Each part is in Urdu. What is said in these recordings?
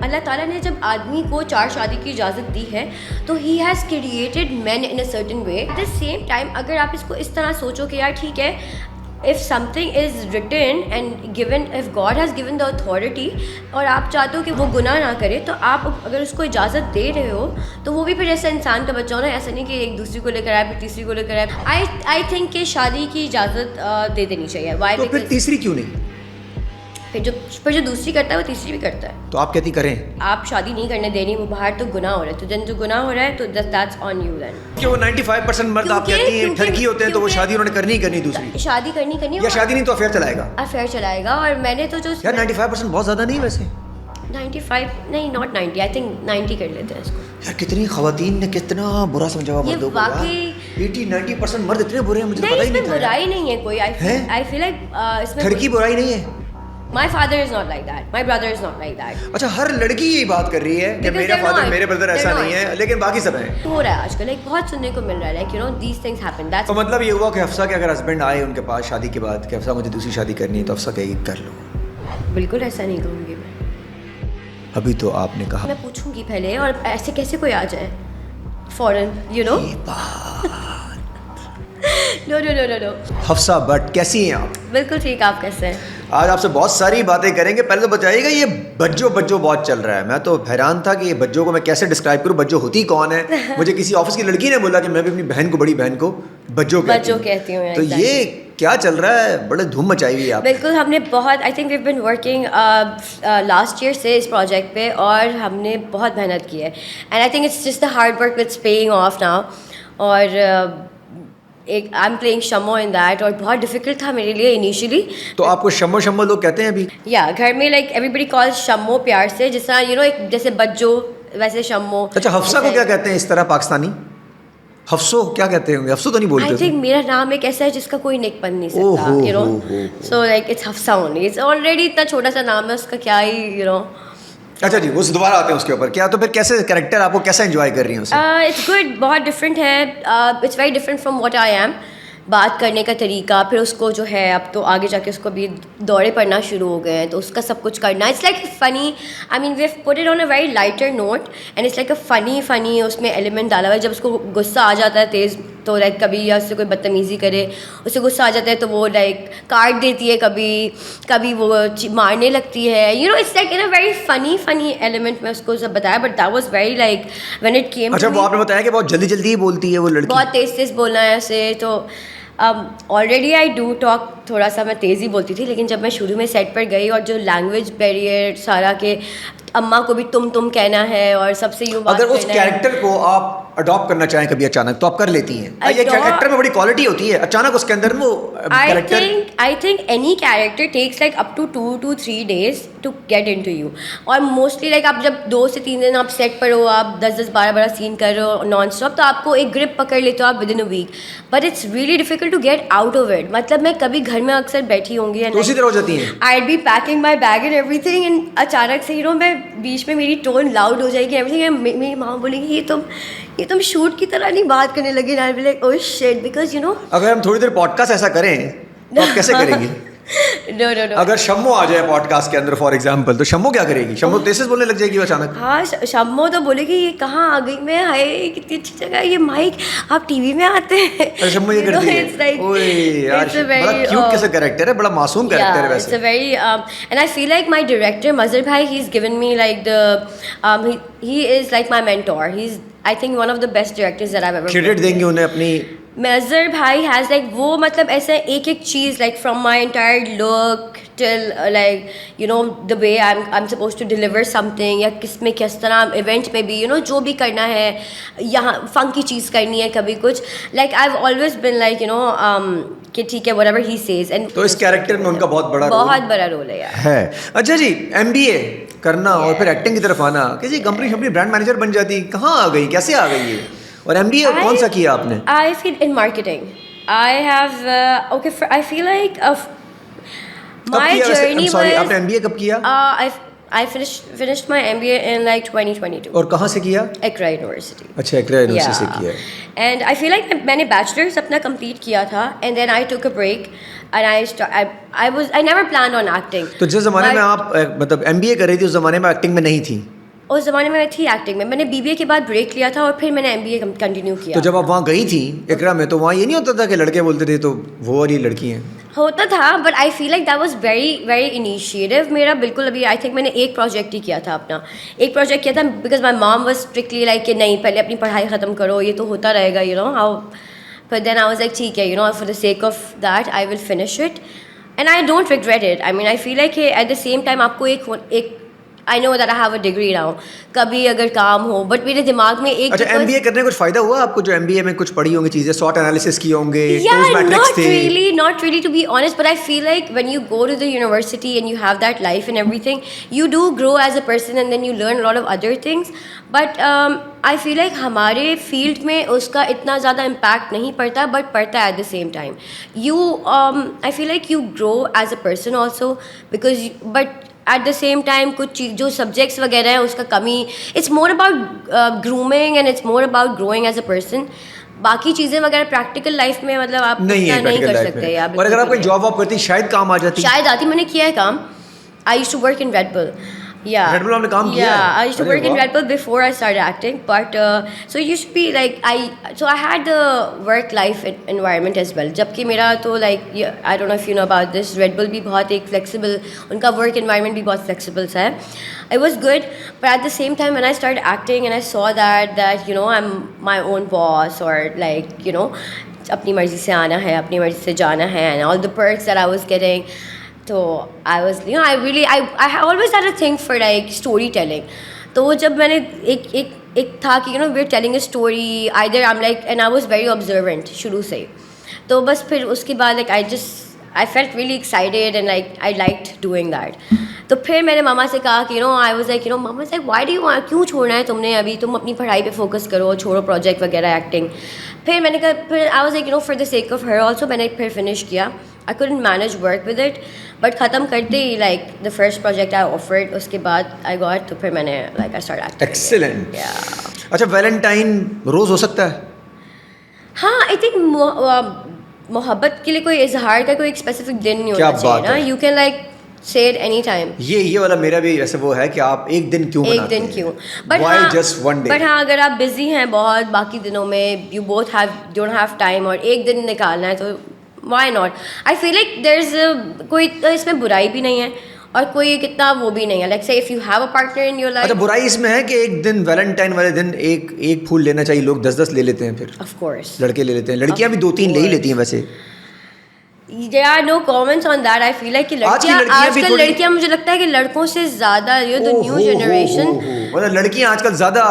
اللہ تعالیٰ نے جب آدمی کو 4 شادی کی اجازت دی ہے تو he has created man in a certain way. At the same time اگر آپ اس کو اس طرح سوچو کہ یار ٹھیک ہے, if something is written and given, if God has given the authority اور آپ چاہتے ہو کہ وہ گناہ نہ کرے, تو آپ اگر اس کو اجازت دے رہے ہو تو وہ بھی پھر ایسا انسان کا بچہ ہونا, ایسا نہیں کہ ایک دوسری کو لے کر آئے پھر تیسری کو لے کر آئے. آئی تھنک کہ شادی کی اجازت دے دینی چاہیے. وائی؟ تو پھر تیسری کیوں نہیں؟ پھر جو دوسری کرتا ہے وہ تیسری بھی کرتا ہے. تو آپ کہتی کریں آپ شادی نہیں کرنے دینی, وہ باہر تو گناہ ہو رہا ہے, تو دین جو گناہ ہو رہا ہے تو دیٹس آن یو. دین کہ وہ 95% مرد آپ کہتی ہیں ٹھرکی ہوتے ہیں, تو وہ شادی انہوں نے کرنی ہی کرنی دوسری. شادی کرنی یا شادی نہیں تو افیئر چلائے گا. افیئر چلائے گا. اور میں نے تو جو یار 95% بہت زیادہ نہیں ویسے. 95 نہیں, ناٹ 90, آئی تھنک 90 کر لیتے ہیں اس کو. یار کتنی خواتین نے کتنا برا سمجھا ہوا مردوں کو. واقعی 80-90% مرد اتنے برے ہیں, مجھے پتہ ہی نہیں تھا. برائی نہیں ہے کوئی. آئی فیل لائک اس میں ٹھرکی برائی نہیں ہے. My father is not like that. My brother is not like that. اچھا, ہر لڑکی یہی بات کر رہی ہے کہ میرا فادر میرے بردر ایسا نہیں ہے, لیکن باقی سب ہیں. ہو رہا ہے آج کل, بہت سننے کو مل رہا ہے, like you know these things happen. تو مطلب یہ ہوا کہ حفصہ کے اگر ہسبینڈ آئے ان کے پاس شادی کے بعد کہ حفصہ مجھے دوسری شادی کرنی ہے, تو حفصہ کہے گی کر لو. بالکل ایسا نہیں کہوں گی میں. ابھی تو آپ نے کہا میں پوچھوں گی پہلے, اور ایسے کیسے کوئی آ جائے فوراً, you know. No no no no. Hafsa Butt کیسی ہیں آپ؟ بالکل ٹھیک. آپ کیسے ہیں؟ آج آپ سے بہت ساری باتیں کریں گے. پہلے تو بتائیے گا, یہ بجو بہت چل رہا ہے. میں تو حیران تھا کہ یہ بجو کو میں کیسے ڈسکرائب کروں. بجو ہوتی کون ہے؟ مجھے کسی آفس کی لڑکی نے بولا کہ میں بھی اپنی بہن کو, بڑی بہن کو بجو کہتی ہوں. تو یہ کیا چل رہا ہے؟ بڑے دھوم مچائی ہوئی ہے آپ. بالکل, ہم نے بہت, I think we've been working last year سے اس پروجیکٹ پہ, اور ہم نے بہت محنت کی ہے. And I think it's just the hard work it's paying off now. اور ایک I am playing Shammo in that, اور بہت ڈیفیکلٹ تھا میرے لیے انیشیلی. تو آپ کو شمو لوگ کہتے ہیں ابھی؟ یا گھر میں لائک ایوری بڈی کال شمو پیار سے, جس طرح یو نو ایک جیسے بجو ویسے شمو. اچھا, حفصہ کو کیا کہتے ہیں اس طرح پاکستانی؟ حفصو کیا کہتے ہوں گے؟ حفصو تو نہیں بولتے. آئی تھنک میرا نام ایک ایسا ہے جس کا کوئی نک بن نہیں سکتا, you know. So like it's Hafsa only. It's already اتنا چھوٹا سا نام ہے, اس کا کیا ہی, یو نو. اچھا جی, وہ دوبارہ آتے ہیں اس کے اوپر. کیا تو پھر کیسے کریکٹر آپ کو کیسا انجوائے کر رہی ہیں اسے؟ اٹس گڈ, بہت ڈفرینٹ ہے. It's very different from what I am. بات کرنے کا طریقہ, پھر اس کو جو ہے اب تو آگے جا کے اس کو بھی دورے پڑنا شروع ہو گئے ہیں, تو اس کا سب کچھ کرنا. It's like funny, I mean we have put it on a very lighter note, and it's like a funny اس میں ایلیمنٹ ڈالا ہوا ہے. جب اس کو غصہ آ جاتا ہے تیز, تو لائک کبھی یا اس سے کوئی بدتمیزی کرے, اس سے غصہ آ جاتا ہے تو وہ لائک کاٹ دیتی ہے, کبھی وہ مارنے لگتی ہے, you know. It's like in a very funny element. میں اس کو سب بتایا, but that was very like when it came. اچھا, وہ آپ نے بتایا کہ بہت جلدی ہی بولتی ہے وہ لڑکی, بہت تیز بولنا ہے اسے. تو آلریڈی آئی ڈو ٹاک تھوڑا سا, میں تیزی بولتی تھی, لیکن جب میں شروع میں سیٹ پر گئی اور جو لینگویج بیریئر سارا کہ اماں کو بھی تم کہنا ہے اور سب سے یوں بات اگر اس کیریکٹر کو آپ اڈاپٹ کرنا چاہیں کبھی اچانک, تو آپ کر لیتی ہیں. یہ کیریکٹر میں بڑی کوالٹی ہوتی ہے, اچانک اس کے اندر وہ character. I think any character takes like up to 2 to 3 days to get into you. اور موسٹلی لائک آپ جب 2 سے 3 دن آپ سیٹ پر ہو, آپ 10-12 سین کر رہے ہو نان اسٹاپ, تو آپ کو ایک گرپ پکڑ لیتے ہو آپ with in a week. But it's really difficult to get out of it. مطلب میں کبھی گھر میں اکثر بیٹھی ہوں گی, اسی طرح ہو جاتی ہیں. I'd be packing my bag and everything, and اچانک سے یو نو میں بیچ میں میری ٹون لاؤڈ ہو جائے گی everything, میری ماں بولے گی یہ تم شوٹ کی طرح نہیں بات کرنے لگے. I'll be like oh shit, because you know. اگر ہم تھوڑی دیر پوڈ کاسٹ ایسا کریں تو آپ کیسے کریں گی؟ No. اگر شمو آ جائے پوڈ کاسٹ کے اندر فار ایگزامپل, تو شمو کیا کرے گی؟ شمو تیز بولنے لگ جائے گی اچانک. ہاں, شمو تو بولے گی یہ کہاں آ گئی میں, ہائے کتنی اچھی جگہ ہے یہ مائک, آپ ٹی وی میں آتے ہیں. شمو یہ کرتی ہے, اوئے یار بڑا کیوٹ کیسا کیریکٹر ہے, بڑا معصوم کیریکٹر ہے ویسے. It's a very and I feel like my director Mazhar bhai, he's given me like the he is like my mentor. He's I think one of the best directors that I've ever. Credit دیں گے انہیں اپنی. Mazhar bhai has like وہ مطلب ایسا ایک چیز like from my entire look till like you know the way I'm supposed to deliver something, یا کس میں کس طرح ایونٹ میں بھی you know جو بھی کرنا ہے, یہاں فن کی چیز کرنی ہے کبھی کچھ, like I've always been like you know کہ ٹھیک ہے whatever he says. And تو اس کیریکٹر میں ان کا بہت بڑا رول ہے یار. ہے. اچھا جی, MBA کرنا اور پھر ایکٹنگ کی طرف آنا, کسی کمپنی شمپنی برانڈ مینیجر بن جاتی, کہاں آ گئی, کیسے آ گئی یہ؟ اور MBA کون سا کیا آپ نے؟ I feel in marketing. I have okay. I feel like my journey was. Sorry, آپ نے MBA کب کیا؟ I finished my MBA in like 2022. اور کہاں سے کیا؟ Accra University. اچھا, Accra University سے کیا. And I feel like میں نے bachelor's اپنا complete کیا تھا, and then I took a break. And I never planned on acting. تو جس زمانے میں آپ مطلب MBA کر رہی تھی اس زمانے میں ایکٹنگ میں نہیں تھی؟ اس زمانے میں تھی ایکٹنگ میں. میں نے BBA کے بعد بریک لیا تھا اور پھر میں نے MBA کنٹینیو کیا. تو جب آپ وہاں گئی تھیں اقرا میں, تو وہاں یہ نہیں ہوتا تھا کہ لڑکے بولتے تھے تو وہ اور یہ لڑکی ہیں؟ ہوتا تھا, but I feel like that was very very initiative میرا. بالکل ابھی آئی تھنک میں نے ایک پروجیکٹ ہی کیا تھا اپنا, ایک پروجیکٹ کیا تھا, بیکاز مائی مام واز اسٹرکٹلی لائک کہ نہیں پہلے اپنی پڑھائی ختم کرو, یہ تو ہوتا رہے گا, you know how. But then I was like ٹھیک ہے, you know, for the sake of that I will finish it and I don't regret it. I mean I feel like at the same time آپ کو ایک I know that I have a degree now, کبھی اگر کام ہو, بٹ میرے دماغ میں ایک. اچھا MBA کرنے کچھ فائدہ ہوا آپ کو؟ جو MBA میں کچھ پڑھی ہوں گی چیزیں, SWOT انالیسس کی ہوں گے, not really to be honest, but I feel like when you go to the university and you have that life and everything, you do grow as a person and then you learn a lot of other things. But I feel like ہمارے فیلڈ میں اس کا اتنا زیادہ امپیکٹ نہیں پڑتا, بٹ پڑتا ہے at the same time. I feel like you grow as a person also because but at the same time کچھ جو سبجیکٹس وغیرہ ہیں اس کا کمی, it's more about grooming and it's more about growing as a person. باقی چیزیں وغیرہ پریکٹیکل لائف میں مطلب آپ نہیں کر سکتے. اور اگر آپ کوئی جاب آپ کرتی شاید کام آ جاتی. شاید آتی, میں نے کیا ہے کام. I used to work in Red Bull. Red Bull آپ نے کام کیا ہے؟ Yeah, I used to work in Red Bull before I started acting, but so it used to be like I had the work life environment as well. جبکہ میرا تو like I don't know if you know about this, Red Bull بھی بہت ایک flexible, ان کا work environment بھی بہت flexible سا ہے. It was good, but at the same time when I started acting and I saw that you know I'm my own boss, or like you know اپنی مرضی سے آنا ہے, اپنی مرضی سے جانا ہے, and all the perks that I was getting. تو I was, you know, I always had a thing for like story telling. تو وہ جب میں نے ایک تھا کہ you know we're telling a story, either I'm like, and I was very observant شروع سے. تو بس پھر اس کے بعد like I felt really excited and like I liked doing that. تو پھر میں نے ماما سے کہا کہ you know I was like, you know, mama was like, why do you want, کیوں چھوڑنا ہے تم نے ابھی, تم اپنی پڑھائی پہ فوکس کرو, چھوڑو پروجیکٹ وغیرہ ایکٹنگ. پھر میں نے کہا, پھر I was like, you know, for the sake of her also میں نے پھر فنش کیا. I couldn't manage work with it, but ختم کرتے ہی like the first project I offered, اس کے بعد I got, تو پھر میں نے like I started acting. Excellent. Yeah. اچھا ویلنٹائن روز ہو سکتا ہے؟ ہاں I think محبت کے لیے کوئی اظہار کا کوئی ایک اسپیسیفک دن نہیں ہونا چاہیے نا. You can like say it any time. یہ والا میرا بھی ایسے وہ ہے کہ آپ ایک دن کیوں ایک دن کیوں, but why just one day. But ہاں اگر آپ بزی ہیں بہت باقی دنوں میں, you both don't have time, اور ایک دن نکالنا ہے تو why not. I feel like there's کوئی اس میں برائی بھی نہیں ہے اور کوئی کتنا وہ بھی نہیں ہے. Like say if you have a partner in your life. اچھا برائی اس میں ہے کہ ایک دن ویلنٹائن والے دن ایک پھول لینا چاہیے, لوگ 10 لے لیتے ہیں, پھر of course لڑکے لے لیتے ہیں, لڑکیاں بھی 2-3 لے ہی لیتی ہیں ویسے. There are no comments on that. I feel like کہ آج کل لڑکیاں مجھے لگتا ہے کہ لڑکوں سے زیادہ the new generation, مطلب لڑکیاں آج کل زیادہ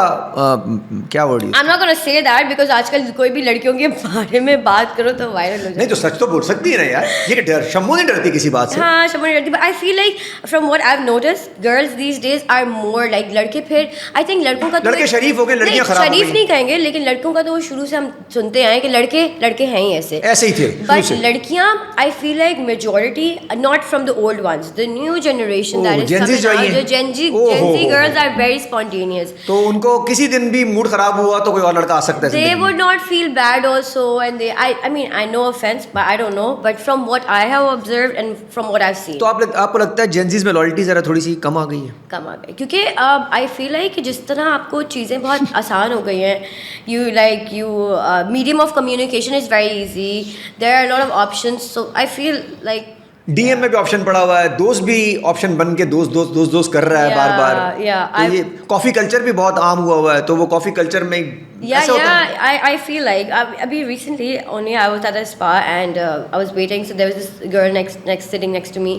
کیا ورڈ ہے, I'm not gonna say that because آج کل کوئی بھی لڑکیوں کے بارے میں بات کرو تو وائرل ہو جائے. نہیں تو سچ تو بول سکتی ہے نا یار, یہ ڈر شمو نہیں ڈرتی کسی بات سے. ہاں شمو نہیں ڈرتی, but I feel like from what I've noticed girls these days are more like لڑکے. پھر I think لڑکوں کا لڑکے شریف ہو گئے, لڑکیاں خراب ہو گئی. شریف نہیں کہیں گے, لیکن لڑکوں کا تو شروع سے ہم سنتے آئے کہ لڑکے ہیں ہی ایسے ہی تھے, بٹ لڑکیاں I feel like majority, not from the old ones, the new generation that is coming out, the Gen Z girls are very spontaneous. تو ان کو کسی دن بھی موڈ خراب ہوا تو کوئی اور لڑکا آ سکتا ہے. They would not feel bad also, and I mean I no offense but I don't know, but from what I have observed and from what I've seen. تو آپ کو لگتا ہے Gen Z's میں لائلٹی ذرا تھوڑی سی کم آ گئی ہے؟ کم آ گئی کیونکہ I feel like جس طرح آپ کو چیزیں بہت آسان ہو گئی ہیں, medium of communication is very easy, there are a lot of options, so I feel like D M میں بھی آپشن پڑا ہوا ہے, دوست بھی آپشن بن کے دوست کر رہا ہے بار بار. یہ کافی کلچر بھی بہت عام ہوا ہے, تو وہ کافی کلچر میں I feel like abhi recently only I was at a spa and I was waiting, so there was this girl sitting next to me.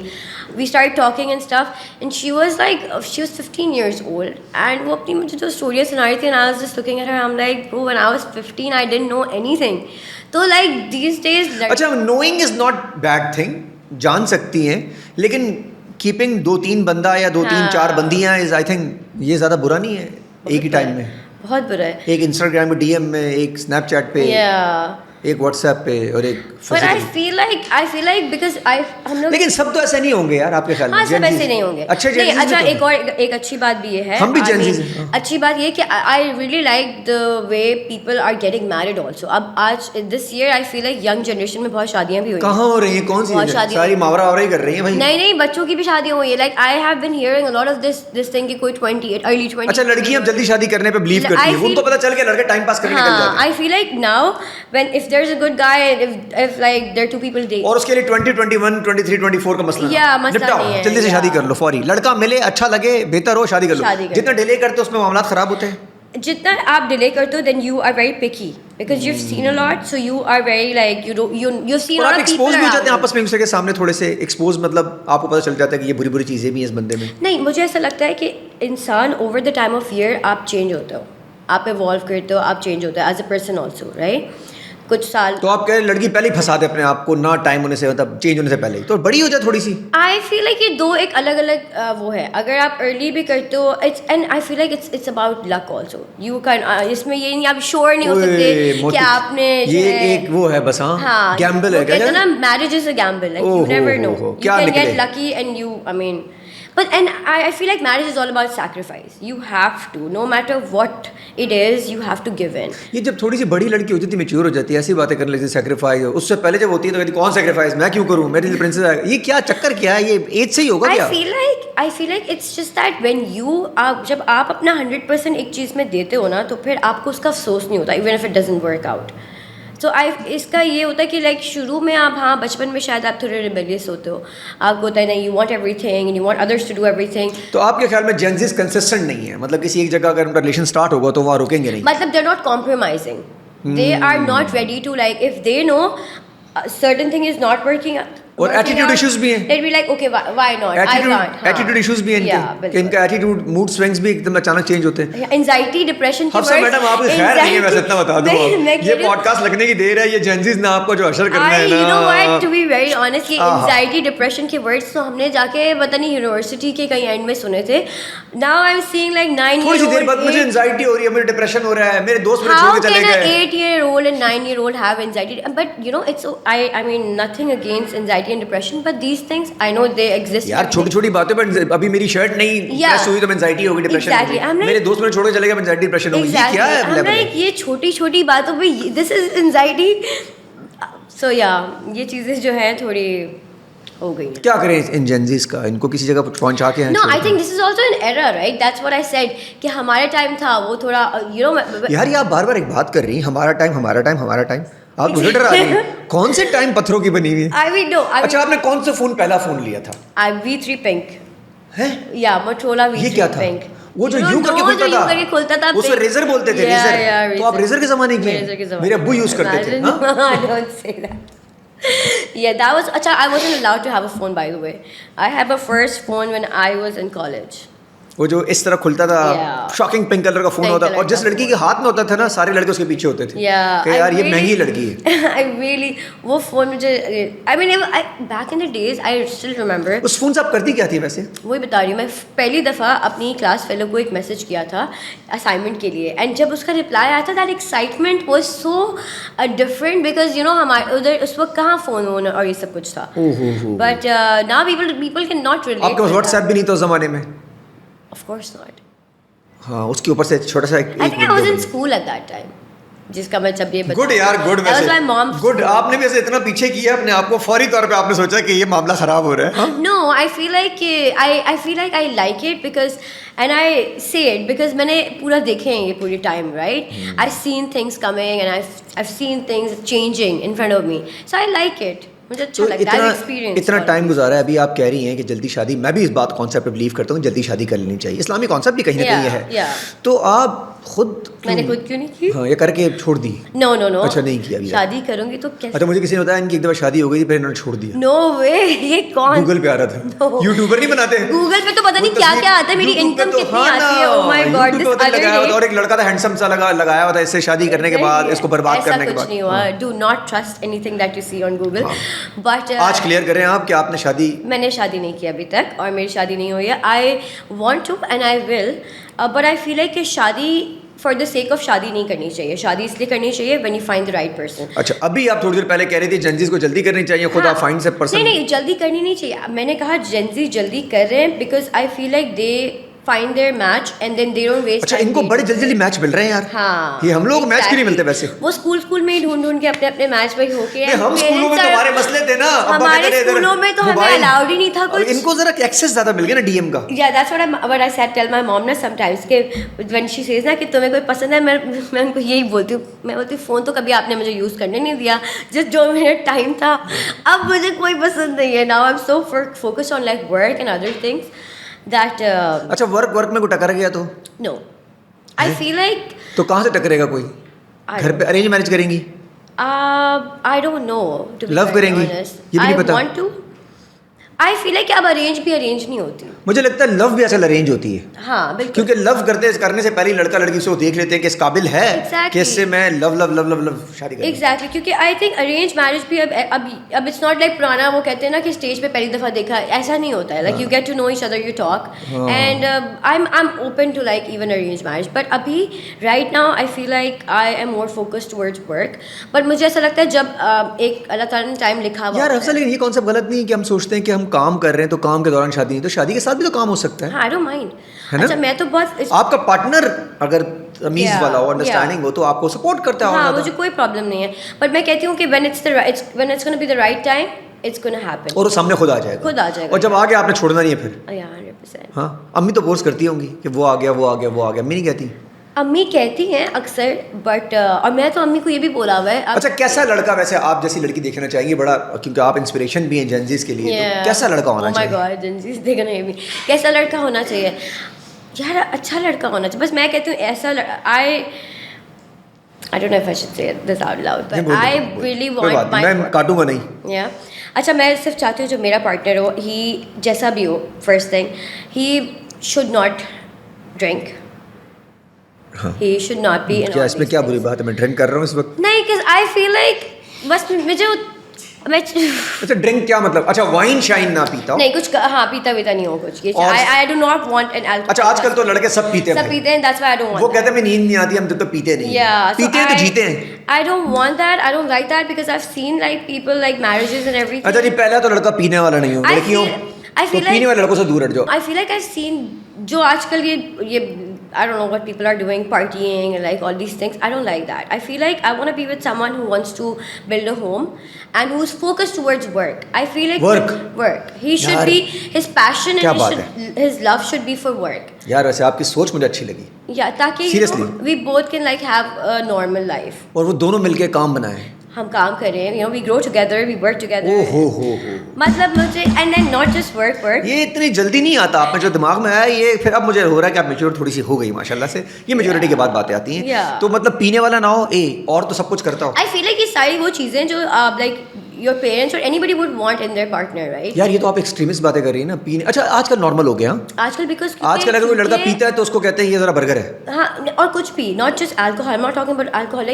We started talking and stuff, and she was 15 years old, and وہ اپنی مجھے جو اسٹوریاں سنا رہی تھی, and I was just looking at her, I'm like bro, when I was 15 I didn't know anything. So like these days اچھا knowing is not bad thing, جان سکتی ہیں, لیکن کیپنگ 2-3 بندہ یا 2-3-4 بندیاں از آئی تھنک یہ زیادہ برا نہیں ہے ایک ہی ٹائم میں. بہت برا ہے. ایک انسٹاگرام پہ ڈی ایم میں, ایک اسنیپ چیٹ پہ, ایک واٹس ایپ پہ اور ایک But I feel like because ہم لوگ لیکن سب تو ایسے نہیں ہوں گے یار آپ کے خیال میں. ہاں سب ایسے نہیں ہوں گے. اچھا ایک اور ایک اچھی بات بھی یہ ہے, ہم بھی جینزیز ہیں. اچھی بات یہ کہ I really like the way people are getting married also. اب آج this year I feel like young generation میں بہت شادیاں بھی ہوئی ہیں. کہاں ہو رہی ہیں, کون سی ساری ماورا وورا ہی کر رہی ہیں بھائی. نہیں بچوں کی بھی شادیاں ہوئی ہیں. Like I have been hearing a lot of this thing کہ کوئی 28 early 20. اچھا لڑکیاں اب جلدی شادی کرنے پہ بلیو کرتی ہیں, ان کو پتہ چل گیا لڑکے ٹائم پاس کرنے نکل جاتے ہیں. I feel like now when if there's a good guy and if like there are two people date اور اس کے لیے 20 21 23 24 کا مسئلہ نہیں ہے, جلدی سے شادی کر لو فوری, لڑکا ملے اچھا لگے بہتر ہو شادی کر لو. جتنا ڈیلے کرتے اس میں معاملات خراب ہوتے ہیں. جتنا آپ ڈیلے کرتے ہو then you are very picky because you've seen a lot so you are very like you see a lot of people expose بھی ہو جاتے ہیں آپس میں ایک دوسرے کے سامنے تھوڑے سے ایکسپوز, مطلب آپ کو پتہ چل جاتا ہے کہ یہ بری چیزیں بھی ہیں اس بندے میں. نہیں مجھے ایسا لگتا ہے کہ انسان over the time of year آپ چینج ہوتے ہو, آپ ایوالو کرتے ہو, آپ چینج ہوتے ہو as a person also right. کچھ سال تو آپ کہہ رہے لڑکی پہلے ہی پھنسا دے اپنے آپ کو نہ ٹائم ہونے سے, مطلب چینج ہونے سے پہلے تو بڑی ہو جائے تھوڑی سی. آئی فیل لائک یہ دو ایک الگ الگ وہ ہے. اگر آپ ارلی بھی کرتے ہو and I feel like it's about luck also. You can اس میں یہ نہیں آپ شیور نہیں ہو سکتے کہ آپ نے یہ ایک وہ ہے بس. ہاں گیمبل ہے کیا نا, marriage is a gamble, like you never know, you can get lucky and you I mean. But and I feel like marriage is all about sacrifice. You have to, no matter what it is, you have to give in. یہ جب تھوڑی سی بڑی لڑکی ہو جاتی ہے, میچور ہو جاتی ہے, ایسی باتیں کرنے لگتی ہے سیکریفائز. اس سے پہلے جب ہوتی ہے تو کہتی کون سیکریفائز, میں کیوں کروں, میری لیے پرنسس ہے. یہ کیا چکر کیا ہے, یہ ایج سے ہی ہوگا کیا؟ I feel like it's just that when you جب آپ اپنا 100% ایک چیز میں دیتے ہو نا تو پھر آپ کو اس کا افسوس نہیں ہوتا even if it doesn't work out. تو اس کا یہ ہوتا ہے کہ لائک شروع میں آپ ہاں بچپن میں شاید آپ تھوڑے ریبیلیس ہوتے ہو, آپ کو ہوتا ہے نا you want everything and you want others to do everything. تو آپ کے خیال میں جینزیز کنسسٹنٹ نہیں ہے, مطلب کسی ایک جگہ اگر ان کا ریلیشن اسٹارٹ ہوگا تو وہاں رکیں گے نہیں, مطلب they are not compromising, they are not ready to like if they know certain thing is not working اور ایٹیٹیوڈ ایشوز بھی ہیں. they'd be like okay why not I can't. Attitude issues بھی ہیں کہ ان کا ایٹیٹیوڈ موڈ سوئنگز بھی ایک دم اچانک چینج ہوتے ہیں. اینزائٹی ڈپریشن کی حفصہ میڈم آپ کی خیر نہیں ہے, ویسے اتنا بتا دوں, یہ پوڈ کاسٹ لگنے کی دیر ہے, یہ جینزیز نے آپ کو جو اشر کرنا ہے نا, you know what to be very honest یہ اینزائٹی ڈپریشن کے ورڈز تو ہم نے جا کے پتہ نہیں یونیورسٹی کے کہیں اینڈ میں سنے تھے. now I'm seeing like 9 تھوڑی سی دیر بعد مجھے اینزائٹی ہو رہی ہے, مجھے ڈپریشن ہو رہا ہے, میرے دوست مجھے چھوڑ کے چلے گئے. 8-year-old and 9-year-old have anxiety but you know it's I mean nothing against anxiety and depression but these things I know they exist. یار چھوٹی چھوٹی باتیں پر ابھی میری شرٹ نہیں پریس ہوئی تو اینزائٹی ہوگی, ڈپریشن ہوگی. میرے دوست مجھے چھوڑ کے چلے گئے, اینزائٹی ڈپریشن ہوگی. یہ کیا ہے یہ چھوٹی چھوٹی باتوں پہ this is anxiety. so yeah یہ چیزیں جو ہیں تھوڑی ہو گئی. کیا کریں ان جینزیز کا, ان کو کسی جگہ پہنچا کے. No, I think this is also an error, right? That's what I said کہ ہمارے ٹائم تھا وہ تھوڑا you know. یار یہ آپ بار بار ایک بات کر رہی ہیں, ہمارا ٹائم ہمارا ٹائم ہمارا ٹائم, آپ مجھے ڈرا رہی ہیں. کون سے ٹائم پتھروں کی بنی ہوئی ہے؟ I mean no. اچھا آپ نے کون سے فون پہلا فون لیا تھا؟ V3 Pink. ہے یا Motorola V3 یہ کیا تھا؟ Pink. وہ جو یوں کر کے کھلتا تھا اس کو ریزر بولتے تھے. ریزر تو آپ ریزر کے زمانے کی ہیں, میرے ابو یوز کرتے تھے. Don't say that. Yeah, that was acha. I wasn't allowed to have a phone, by the way. I had my first phone when I was in college. وہ جو اس طرح کھلتا تھا, شاکنگ پنک کلر کا فون ہوتا, اور جس لڑکی کے ہاتھ میں ہوتا تھا نا سارے لڑکے اس کے پیچھے ہوتے تھے کہ یار یہ مہنگی لڑکی ہے. I really وہ فون مجھے I mean back in the days I still remember. اس فون سے آپ کرتی کیا تھی ویسے؟ وہی بتا رہی ہوں, میں پہلی دفعہ اپنی کلاس فیلو کو ایک میسج کیا تھا اسائنمنٹ کے لیے, اینڈ جب اس کا رپلائی آیا تھا that excitement was so different because you know ہمارے ادھر اس وقت کہاں فون وون اور یہ سب کچھ تھا. But now people can not relate. آپ کے پاس واٹس ایپ بھی نہیں تھا اس زمانے میں؟ Of course not. ہاں اس کے اوپر سے چھوٹا سا I think I was in school at that time. جس کا میں جب یہ گڈ یار گڈ, ویسے گڈ. آپ نے بھی ایسے اتنا پیچھے کیا اپنے آپ کو, فوری طور پہ آپ نے سوچا کہ یہ معاملہ خراب ہو رہا ہے. No, I feel like I like it because and I say it because میں نے پورا دیکھے ہیں یہ پوری time, right? I've seen things coming and I've seen things changing in front of me, so I like it. مجھے اچھا لگتا ہے ایکسپیرینس. اتنا ٹائم گزارا ہے, ابھی آپ کہہ رہی ہیں کہ جلدی شادی, میں بھی اس بات کانسیپٹ پہ بلیو کرتا ہوں جلدی شادی کر لینی چاہیے, اسلامی کانسیپٹ بھی کہیں نہ کہیں ہے. تو آپ خود میں نے خود کیوں نہیں کی؟ ہاں یہ کر کے چھوڑ دی؟ نو. اچھا نہیں کیا شادی کروں گی تو کیسے؟ اچھا مجھے کسی نے بتایا ان کی ایک دفعہ شادی ہو گئی تھی پھر انہوں نے چھوڑ دیا. نو وے, یہ کون گوگل پہ آ رہا تھا, یوٹیوبر نہیں بناتے گوگل پہ تو پتہ نہیں کیا کیا آتا ہے, میری انکم کتنی آتی ہے. او مائی گاڈ, دس ادر ڈے. اور ایک لڑکا تھا ہینڈسم سا لگایا ہوا تھا, اس سے شادی کرنے کے بعد اس کو برباد کرنے کے بعد. ایسا کچھ نہیں ہوا. Do not trust anything that you see on Google. بٹ آج کلیئر کریں آپ کہ آپ نے شادی؟ میں نے شادی نہیں کی ابھی تک, اور میری شادی نہیں ہوئی ہے. I want to and I will, but I feel like کہ شادی فار دا سیک آف شادی نہیں کرنی چاہیے. شادی اس لیے کرنی چاہیے when you find the right person. اچھا ابھی آپ تھوڑی دیر پہلے کہہ رہی تھی جنزیز کو جلدی کرنی چاہیے, خود آپ فائنڈ سے پرسن. نہیں جلدی کرنی نہیں چاہیے. میں نے کہا جنزی جلدی کر رہے ہیں because I feel like they find their match and then they don't waste. اچھا ان کو بڑے جلدی میچ مل رہے ہیں یار. ہاں یہ ہم لوگ میچ کیوں نہیں ملتے ویسے؟ وہ اسکول میں ہی ڈھونڈ کے اپنے میچ پہ ہو کے. ہم اسکولوں میں تو ہمارے مسئلے تھے نا, ہمارے اسکولوں میں تو ہمیں الاؤڈ ہی نہیں تھا کچھ. ان کو ذرا ایکسس زیادہ مل گیا نا ڈی ایم کا. Yeah, that's what I said tell my mom نا sometimes کہ when she says نا کہ تمہیں کوئی پسند ہے, میں ان کو یہی بولتی ہوں, میں بولتی ہوں فون تو کبھی آپ نے مجھے یوز کرنے نہیں دیا, جس جو میرا ٹائم تھا, اب مجھے کوئی پسند نہیں ہے. Now I'm so focused on like work and other things that اچھا ورک میں کوئی ٹکر گیا تو no I feel like تو کہاں سے ٹکرے گا کوئی؟ گھر پہ ارینج میرج کریں گی؟ I don't know to be لو کریں گی؟ یہ بھی نہیں پتا. I want to. I feel like اب ارینج بھی ارینج نہیں ہوتی. مجھے لگتا ہے لو بھی اصل ارینج ہوتی ہے. ہاں بالکل, کیونکہ لو کرنے سے پہلے لڑکا لڑکی سے وہ دیکھ لیتے ہیں کہ اس قابل ہے کہ اس سے میں لو شادی کروں. ایگزیکٹلی, کیونکہ آئی تھنک ارینج میرج بھی اب اٹس ناٹ لائک پرانا وہ کہتے ہیں نا کہ اسٹیج پہ پہلی دفعہ دیکھا, ایسا نہیں ہوتا ہے. Like you get to know each other, you talk, and I am open to like even arrange marriage. But ابھی right now I feel like I am more focus towards work. But مجھے ایسا لگتا ہے جب ایک اللہ تعالیٰ نے ٹائم لکھا ہوا. یار افضل یہ کانسیپٹ غلط نہیں ہے کہ ہم سوچتے ہیں کہ ہم کام کر رہے ہیں تو کام کے دوران شادی نہیں, تو شادی کے ساتھ بھی تو کام ہو سکتا ہے. I don't mind. اچھا میں تو بہت آپ کا پارٹنر اگر تمیز والا ہو, انڈرسٹینڈنگ ہو, تو آپ کو سپورٹ کرتا ہوگا. ہاں مجھے کوئی پرابلم نہیں ہے. بٹ میں کہتی ہوں کہ when it's gonna be the right time, it's gonna happen. اور وہ سامنے خود آ جائے گا. اور جب آ گیا آپ نے چھوڑنا نہیں ہے پھر. Yeah, 100%. ہاں امی تو فورس کرتی ہوں گی کہ وہ آ گیا. امی نہیں کہتی؟ امی کہتی ہیں اکثر, بٹ اور میں تو امی کو یہ بھی بولا ہوا ہے. اچھا کیسا لڑکا ویسے آپ جیسی لڑکی دیکھنا چاہیں گے بڑا, کیونکہ آپ انسپریشن بھی ہیں جنزیز کے لیے, تو کیسا لڑکا ہونا چاہیے؟ Oh my God, جنزیز دیکھنا یہ بھی کیسا لڑکا ہونا چاہیے یار, اچھا لڑکا ہونا چاہیے. بس میں کہتی ہوں ایسا I don't know if I should say this out loud, but I really want my, میں کاٹوں گا نہیں. Yeah. اچھا میں صرف چاہتی ہوں جو میرا پارٹنر ہو, ہی جیسا بھی ہو, first thing he should not drink. He should not be in. کیا اس میں کیا بری بات ہے؟ میں ڈرنک کر رہا ہوں اس وقت. نہیں, because I feel like بس مجھے اچھا ڈرنک کیا مطلب؟ اچھا وائن شائن نہ پیتا ہو؟ نہیں کچھ, ہاں پیتا نہیں ہو کچھ. I do not want an alcohol. اچھا آج کل تو لڑکے سب پیتے ہیں. سب پیتے ہیں, that's why I don't want. وہ کہتے ہیں نیند نہیں آتی, ہم تو پیتے نہیں. پیتے ہیں تو جیتے ہیں. I don't want that. I don't like that because I've seen like people like marriages and everything. اچھا جی پہلا تو لڑکا پینے والا نہیں ہو, لڑکیوں پینے والے لڑکوں سے دور ہٹ جاؤ. I feel like I've seen جو آج کل یہ I don't know what people are doing, partying and like all these things. I don't like that. I feel like I want to be with someone who wants to build a home and who's focused towards work. I feel like work. He should be, his passion and his love should be for work. یار ویسے آپ کی سوچ مجھے اچھی لگی. Yeah, تاکہ we both can like have a normal life. اور وہ دونوں مل کے کام بنائیں. ہم کام کریں, you know, we grow together, we work together. مطلب مجھے and then not just work. یہ اتنی جلدی نہیں آتا آپ میں جو دماغ میں آیا, یہ پھر اب مجھے ہو رہا ہے کہ آپ میچور تھوڑی سی ہو گئی ماشاء اللہ سے. یہ میچورٹی کے بعد باتیں آتی ہیں. تو مطلب پینے والا نہ ہو اور تو سب کچھ کرتا ہو. I feel like یہ ساری وہ چیزیں جو like your parents or anybody would want in their partner, right? یار یہ تو آپ ایکسٹریمسٹ باتیں کر رہی ہیں نا پینے. اچھا آج کل نارمل ہو گیا آج کل, because آج کل اگر کوئی لڑکا پیتا ہے تو اس کو کہتے ہیں یہ ذرا برگر ہے. ہاں, اور کچھ بھی, not just alcohol. I'm not talking about alcohol,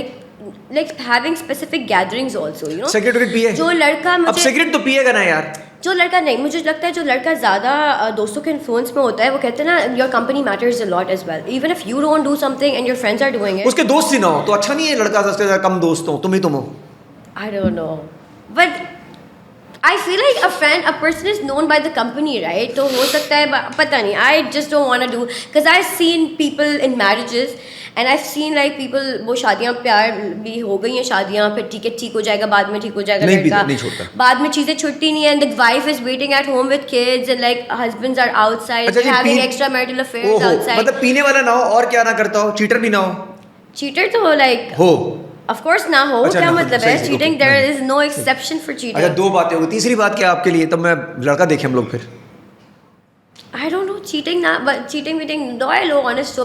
like having specific gatherings also, you know. Cigarette پیے جو لڑکا, اب سگریٹ تو پیے گا نا یار. جو لڑکا نہیں, مجھے لگتا ہے جو لڑکا زیادہ دوستوں کے انفلوئنس میں ہوتا ہے, وہ کہتے ہیں نا your company matters a lot as well. Even if you don't do something and your friends are doing it. اس کے دوست ہی نہ ہو تو اچھا نہیں ہے لڑکا سے کم دوست ہو, تم ہو. I don't know, but I feel like a person is known by the company, right? تو ہو سکتا ہے, پتہ نہیں. I just don't want to do, because I've seen people in marriages and I've seen like people, وہ شادیاں پیار بھی ہو گئی ہیں شادیاں, پھر ٹھیک ہو جائے گا, بعد میں ٹھیک ہو جائے گا لڑکا, بعد میں چیزیں چھٹتی نہیں ہیں, and the wife is waiting at home with kids and like husbands are outside having extramarital affairs outside. مطلب پینے والا نہ ہو اور کیا نہ کرتا ہو, چیٹر بھی نہ ہو. چیٹر تو like ہو of course نہ ہو, کیا مطلب ہے cheating, there is no exception for cheating. اچھا دو باتیں ہوگی, تیسری بات کیا آپ کے لیے؟ تب میں لڑکا دیکھیں ہم لوگ پھر. I don't know, cheating na, but cheating loyal ho, honest ho,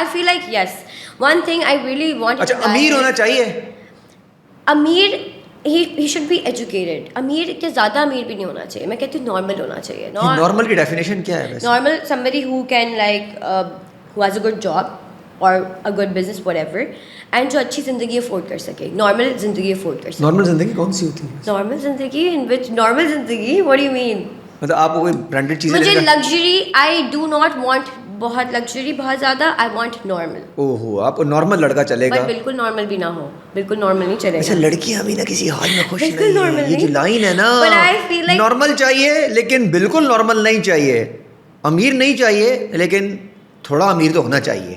I feel like yes, one thing I really want. اچھا امیر ہونا چاہیے. امیر he should be educated. امیر کے زیادہ امیر بھی نہیں ہونا چاہیے, میں کہتی ہوں نارمل ہونا چاہیے. نارمل کی ڈیفینیشن کیا ہے ویسے؟ Normal somebody who can like who has a good job or a good business whatever, and جو اچھی زندگی افورڈ کر سکے, نارمل زندگی افورڈ کر سکے. نارمل زندگی کون سی ہوتی ہے؟ نارمل زندگی in which normal زندگی, what do you mean? مطلب آپ کو کوئی برانڈیڈ چیزیں, مجھے luxury, I do not want بہت لگژری بہت زیادہ. I want normal. اوہو آپ کو نارمل لڑکا چلے گا. بالکل نارمل بھی نہ ہو, بالکل نارمل نہیں چلے اچھا گا. لڑکیاں بھی نا کسی حال میں خوش بالکل نہیں normal ہیں. یہ جو نہیں. لائن ہے نا But I feel like- normal چاہیے لیکن بالکل نارمل نہیں چاہیے, امیر نہیں چاہیے لیکن تھوڑا امیر تو ہونا چاہیے.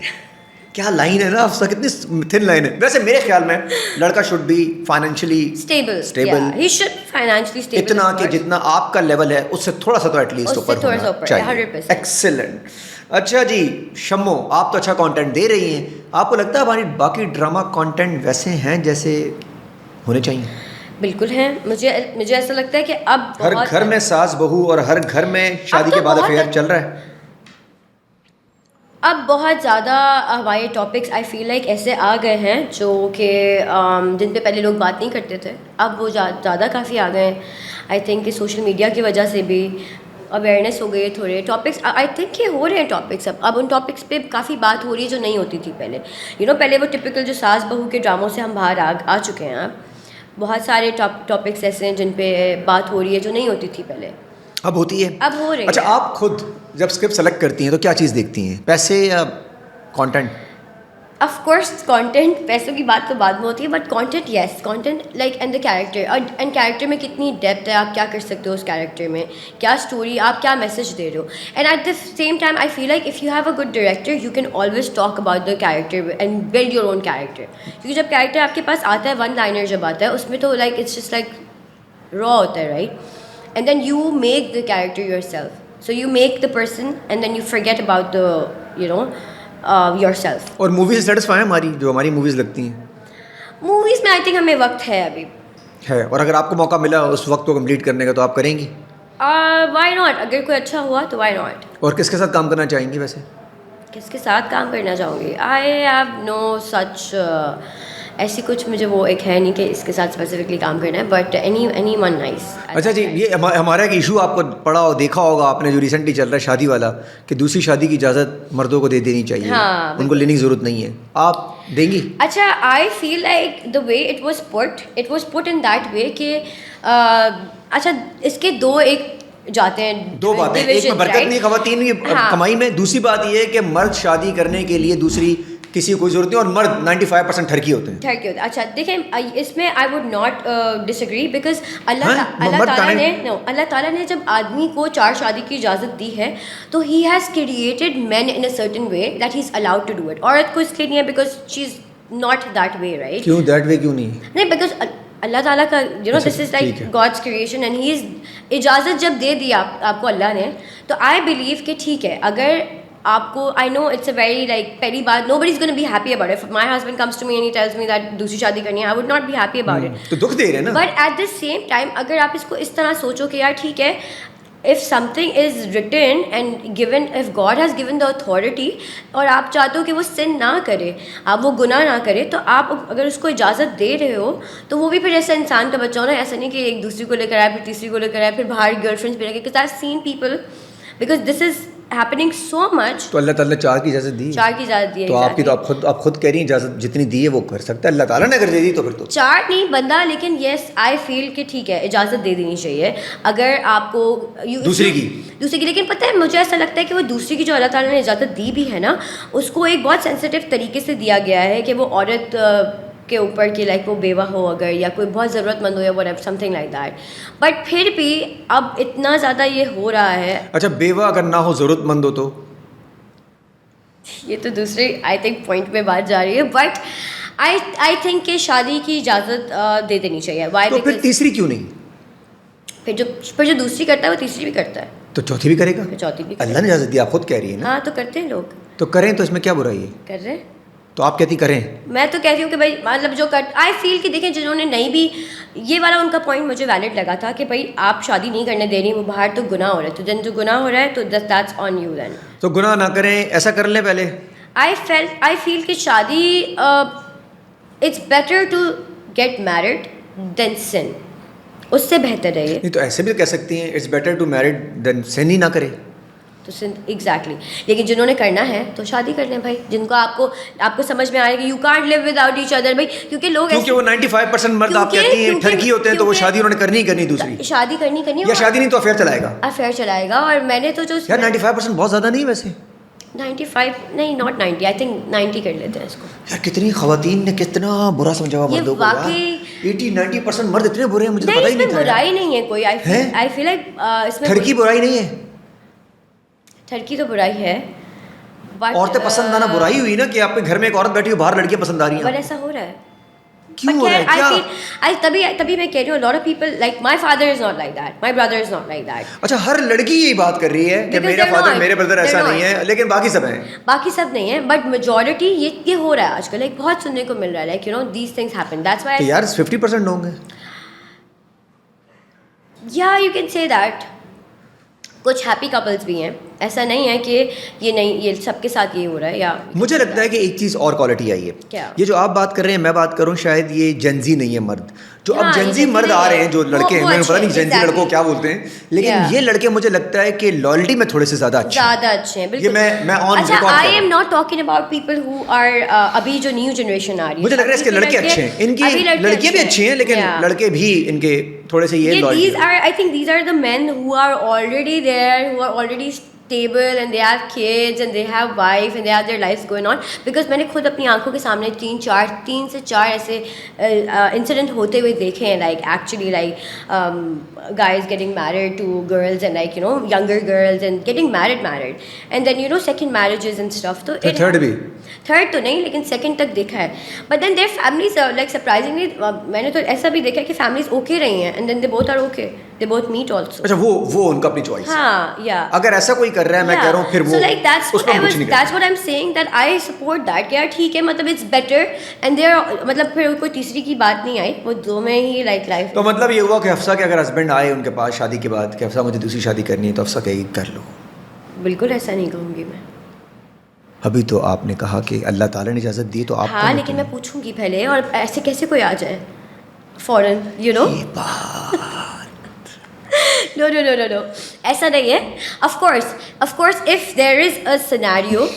کیا لائن ہے نا افسا, کتنی تھن لائن ہے. ویسے میرے خیال میں لڑکا should be financially stable. Stable, he should financially stable اتنا کہ جتنا آپ کا لیول ہے اس سے تھوڑا سا تو ایٹ لیسٹ اوپر ہونا چاہیے. 100%. ایکسلنٹ. اچھا جی شمو, آپ تو اچھا کانٹینٹ دے رہی ہیں, آپ کو لگتا ہے ہماری باقی ڈرامہ کانٹینٹ ویسے ہیں جیسے ہونے چاہیے؟ بالکل ہیں. مجھے ایسا لگتا ہے کہ اب ہر گھر میں ساس بہو اور ہر گھر میں شادی کے بعد افیئر چل رہا ہے. اب بہت زیادہ ہمارے ٹاپکس آئی فیل لائک ایسے آ گئے ہیں جو کہ جن پہ پہلے لوگ بات نہیں کرتے تھے, اب وہ زیادہ کافی آ گئے ہیں. آئی تھنک کہ سوشل میڈیا کی وجہ سے بھی اویئرنیس ہو گئی ہے. تھوڑے ٹاپکس آئی تھنک کہ ہو رہے ہیں ٹاپکس, اب ان ٹاپکس پہ کافی بات ہو رہی ہے جو نہیں ہوتی تھی پہلے. پہلے وہ ٹپکل جو ساس بہو کے ڈراموں سے ہم باہر آ چکے ہیں. اب بہت سارے ٹاپکس ایسے ہیں جن پہ بات ہو رہی ہے جو نہیں ہوتی تھی پہلے. اب ہوتی ہے, اب ہو رہی ہے. اچھا آپ خود جب اسکرپٹ سلیکٹ کرتی ہیں تو کیا چیز دیکھتی ہیں, پیسے یا کانٹینٹ؟ آف کورس کانٹینٹ, پیسوں کی بات تو بعد میں ہوتی ہے, but content yes, content like and the character, اور اینڈ کیریکٹر میں کتنی ڈیپتھ ہے, آپ کیا کر سکتے ہو اس کیریکٹر میں, کیا اسٹوری, آپ کیا میسج دے رہے ہو. And at the same time I feel like if you have a good director you can always talk about the character and build your own character. کیونکہ جب کیریکٹر آپ کے پاس آتا ہے, ون لائنر جب آتا ہے, اس میں تو like it's just like raw ہوتا ہے, right. And then you make the character yourself, so you make the person and then you forget about the yourself. اور موویز سیٹسفائی ہیں ہماری, جو ہماری موویز لگتی ہیں؟ موویز میں آئی تھنک ہمیں وقت ہے ابھی ہے, اور اگر آپ کو موقع ملا اس وقت کو کمپلیٹ کرنے کا تو آپ کریں گی؟ وائی ناٹ, اگر کوئی اچھا ہوا تو وائی ناٹ. اور کس کے ساتھ کام کرنا چاہیں گی ویسے؟ کس کے ساتھ کام کرنا چاہوں گی, آئی ہیو نو سچ, ایسی کچھ مجھے وہ ایک ہے نہیں کہ اس کے ساتھ اسپیسیفکلی کام کرنا ہے, بٹ اینی ون نائس. اچھا جی, یہ ہمارا ایک ایشو آپ کو پڑھا اور دیکھا ہوگا آپ نے جو ریسنٹلی چل رہا ہے شادی والا, کہ دوسری شادی کی اجازت مردوں کو دے دینی چاہیے, ان کو لینے کی ضرورت نہیں ہے, آپ دیں گی؟ اچھا I feel like the way it was put in that way کہ اچھا اس کے دو ایک جاتے ہیں, دو باتیں, ایک میں برکت نہیں خواتین کی کمائی میں, دوسری بات یہ ہے کہ مرد شادی کرنے کے لیے دوسری کسی کوئی ضرورت نہیں, اور مرد 95% ٹھرکی ہوتے ہیں. اچھا دیکھیں اس میں I would not disagree, because Allah تعالیٰ نے جب آدمی کو 4 شادی کی اجازت دی ہے تو he has created man in a certain way that he is allowed to do it. عورت کو اس لیے نہیں ہے because she is not that way, right. کیوں دیٹ وے کیوں نہیں؟ بیکاز اللہ تعالیٰ کا this is like God's creation and he is, اجازت جب دے دی آپ کو اللہ نے, تو آئی بلیو کہ ٹھیک ہے. اگر آپ کو, I know it's a very like, پہلی بات nobody is gonna be happy about it. My husband comes to me and he tells me that دوسری شادی کرنی ہے, I would not be happy about it. تو دکھ دے رہے ہیں نا. But at the same time اگر آپ اس کو اس طرح سوچو کہ یار ٹھیک ہے, if something is written and given, if God has given the authority اور آپ چاہتے ہو کہ وہ sin نہ کرے, آپ وہ گناہ نہ کرے, تو آپ اگر اس کو اجازت دے رہے ہو تو وہ بھی پھر ایسا انسان کا بچہ ہونا, ایسا نہیں کہ ایک دوسری کو لے کر آئے, پھر تیسری کو لے کر آئے, پھر باہر گرل فرینڈس بھی رکھے. because I've seen people, because this is happening so much. تو اللہ تعالیٰ نے 4 کی اجازت دی, 4 کی اجازت دی ہے, تو آپ کی تو آپ خود کہہ رہی ہیں اجازت جتنی دی ہے وہ کر سکتا ہے, اللہ تعالیٰ نے اگر دے دی تو پھر تو 4 نہیں بندہ. لیکن یس آئی فیل کہ ٹھیک ہے اجازت دے دینی چاہیے اگر آپ کو دوسری کی. لیکن پتہ ہے مجھے ایسا لگتا ہے کہ وہ دوسری کی جو اللہ تعالیٰ نے اجازت دی بھی ہے نا, اس کو ایک بہت سینسیٹیو طریقے سے دیا گیا ہے کہ وہ عورت کے اوپر کہ لائک وہ بیوہ ہو اگر, یا کوئی بہت ضرورت مند ہو, یا whatever something like that. But پھر بھی اب اتنا زیادہ یہ ہو رہا ہے. اچھا بیوہ اگر نہ ہو, ضرورت مند ہو, تو یہ تو دوسرے آئی تھنک پوائنٹ پہ بات جا رہی ہے. بٹ آئی تھنک کہ شادی کی اجازت دے دینی چاہیے. وائی؟ تو پھر تیسری کیوں نہیں؟ پھر جو دوسری کرتا ہے وہ تیسری بھی کرتا ہے, تو چوتھی بھی کرے گا. چوتھی بھی اللہ نے اجازت دی, آپ خود کہہ رہی ہیں نا. ہاں تو کرتے ہیں لوگ, تو کریں, تو اس میں کیا برائی ہے؟ کر رہے. تو آپ کہتی کریں. میں تو کہتی ہوں کہ بھائی مطلب جو آئی فیل کہ دیکھیں جنہوں نے نہیں بھی, یہ والا ان کا پوائنٹ مجھے ویلڈ لگا تھا کہ بھائی آپ شادی نہیں کرنے دے رہی, وہ باہر تو گناہ ہو رہا ہے, تو دین جو گناہ ہو رہا ہے تو دیٹس آن یو. دین تو گناہ نہ کریں, ایسا کر لیں پہلے. آئی فیل کہ شادی it's better to get married than sin, اس سے بہتر ہے یہ. نہیں تو ایسے بھی کہہ سکتی ہیں it's better to married than سن ہی نہ کرے. تو ایگزیکٹلی. لیکن جنہوں نے کرنا ہے تو شادی کر لیں بھائی, جن کو آپ کو سمجھ میں آئے کہ you can't live without each other بھائی, کیونکہ لوگ کیونکہ وہ 95% مرد آپ کہتی ہیں ٹھرکی ہوتے ہیں, تو وہ شادی انہوں نے کرنی دوسری شادی کرنی یا شادی نہیں تو افیئر چلائے گا. افیئر چلائے گا. اور میں نے تو جو یار 95% بہت زیادہ نہیں ویسے. 95 نہیں, not 90, I think 90 کر لیتے ہیں اس کو. یار کتنی خواتین نے کتنا برا سمجھا ہوا مردوں کو. واقعی 80-90% مرد اتنے برے ہیں, مجھے تو پتہ ہی نہیں تھا. برائی نہیں ہے کوئی. I feel like اس میں تھڑکی برائی نہیں ہے. تھڑکی تو برائی ہے, عورتیں پسند آنا برائی ہوئی نا, کہ آپ کے گھر میں ایک عورت بیٹھی ہو, باہر لڑکیاں پسند آ رہی ہیں. پر ایسا ہو رہا ہے. کیوں ہو رہا ہے؟ تبھی میں کہہ رہی ہوں, a lot of people, like my father is not like that, my brother is not like that. اچھا, ہر لڑکی یہی بات کر رہی ہے کہ میرا فادر میرے بردر ایسا نہیں ہے, لیکن باقی سب ہیں. باقی سب نہیں ہے, بٹ میجورٹی یہ ہو رہا ہے آج کل. لائک بہت سننے کو مل رہا ہے, like you know these things happen. That's why یار 50% ہوں گے. یا یو کین سے دیٹ. کچھ ہیپی کپلس بھی ہیں, ایسا نہیں ہے کہ یہ نہیں, یہ سب کے ساتھ یہ ہو رہا ہے. یا مجھے لگتا ہے کہ ایک چیز اور کوالٹی آئی ہے. کیا؟ یہ جو آپ بات کر رہے ہیں, میں بات کروں, شاید یہ جنزی نہیں ہے مرد. جو اب جنزی مرد آ رہے ہیں, جو لڑکے ہیں, میں پتہ نہیں جنزی لڑکوں کیا بولتے ہیں, لیکن یہ لڑکے مجھے لگتا ہے کہ لائلٹی میں تھوڑے سے زیادہ اچھے ہیں. بالکل. یہ میں آن ریکارڈ کر رہا ہوں. I am not talking about people who are ابھی جو نیو جنریشن آ رہی ہے. مجھے لگ رہا ہے اس کے لڑکے اچھے ہیں, ان کی لڑکیاں بھی اچھی ہیں, لیکن لڑکے بھی ان کے تھوڑے سے یہ these are, I think these are the men who are already there, who are already stable, and they have kids and they have wife and they have their lives going on. Because میں نے خود اپنی آنکھوں کے سامنے 3 سے 4 ایسے انسیڈنٹ ہوتے ہوئے دیکھے ہیں. Like actually like guys getting married to girls and like you know younger girls and getting married and then you know second marriages and stuff. تو تھرڈ تو نہیں, لیکن سیکنڈ تک دیکھا ہے. But then their families like surprisingly میں نے تو ایسا بھی دیکھا کہ families okay رہی ہیں, and then they both are okay, they both meet also. اچھا, وہ ان کا اپنی چوائس. ہاں, یا اگر ایسا کوئی کر رہا ہے, میں کہہ رہا ہوں پھر وہ, so like that's what I'm saying, that I support that. کہ یار ٹھیک ہے, مطلب it's better and there مطلب پھر کوئی تیسری کی بات نہیں آئی, وہ دو میں ہی like life. تو مطلب یہ ہوا کہ حفصہ کے اگر ہسبینڈ آئے ان کے پاس شادی کے بعد کہ حفصہ مجھے دوسری شادی کرنی ہے, تو حفصہ کہے گی کر لو. بالکل ایسا نہیں کہوں گی میں. ابھی تو آپ نے کہا کہ اللہ تعالیٰ نے اجازت دی, تو آپ ہاں, لیکن میں پوچھوں گی پہلے, اور ایسے کیسے کوئی آ جائے فوراً, یو نو. No, ایسا نہیں ہے. Of course, if there is a scenario,